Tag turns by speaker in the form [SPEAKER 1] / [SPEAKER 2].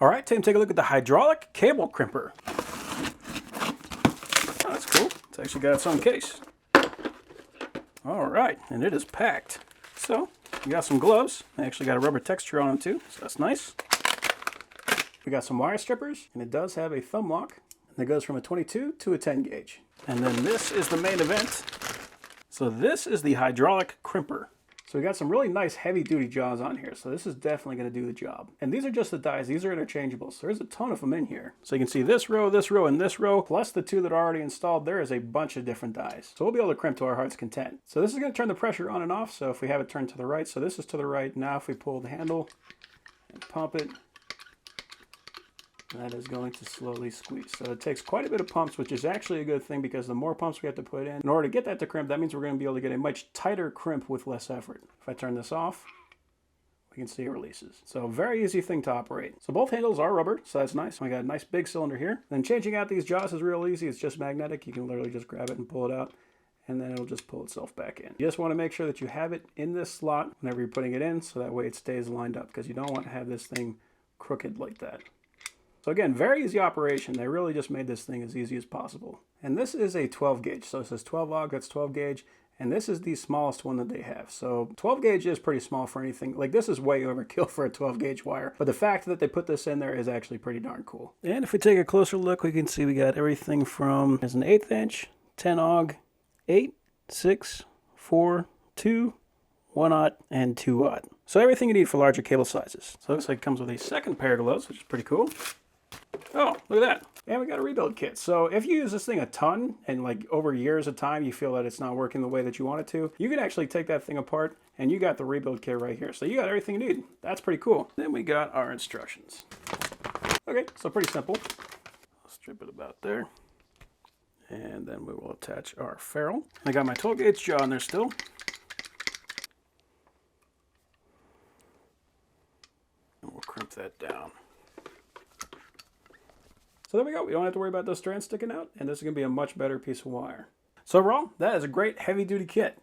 [SPEAKER 1] All right, time to take a look at the hydraulic cable crimper. Oh, that's cool. It's actually got its own case. All right, and it is packed. So, we got some gloves. They actually got a rubber texture on them too, so that's nice. We got some wire strippers, and it does have a thumb lock that goes from a 22 to a 10 gauge. And then this is the main event. So this is the hydraulic crimper. So we got some really nice heavy duty jaws on here. So this is definitely going to do the job. And these are just the dies. These are interchangeable. So there's a ton of them in here. So you can see this row, and this row, plus the two that are already installed. There is a bunch of different dies. So we'll be able to crimp to our heart's content. So this is going to turn the pressure on and off. So if we have it turned to the right, so this is to the right. Now if we pull the handle and pump it, that is going to slowly squeeze. So it takes quite a bit of pumps, which is actually a good thing because the more pumps we have to put in order to get that to crimp, that means we're going to be able to get a much tighter crimp with less effort. If I turn this off, we can see it releases. So very easy thing to operate. So both handles are rubber, so that's nice. We got a nice big cylinder here. Then changing out these jaws is real easy. It's just magnetic. You can literally just grab it and pull it out, and then it'll just pull itself back in. You just want to make sure that you have it in this slot whenever you're putting it in, so that way it stays lined up, because you don't want to have this thing crooked like that. So again, very easy operation. They really just made this thing as easy as possible. And this is a 12 gauge. So it says 12 AWG, that's 12 gauge. And this is the smallest one that they have. So 12 gauge is pretty small for anything. Like this is way overkill for a 12 gauge wire. But the fact that they put this in there is actually pretty darn cool. And if we take a closer look, we can see we got everything from, there's an 1/8 inch, 10 AWG, 8, 6, 4, 2, 1/0, and 2/0. So everything you need for larger cable sizes. So it looks like it comes with a second pair of gloves, which is pretty cool. Oh, look at that. And we got a rebuild kit. So if you use this thing a ton and like over years of time you feel that it's not working the way that you want it to, you can actually take that thing apart and you got the rebuild kit right here. So you got everything you need. That's pretty cool. Then we got our instructions. Okay, so pretty simple. I'll strip it about there. And then we will attach our ferrule. I got my 12 gauge jaw in there still. And we'll crimp that down. So there we go. We don't have to worry about those strands sticking out, and this is going to be a much better piece of wire. So overall, that is a great heavy-duty kit.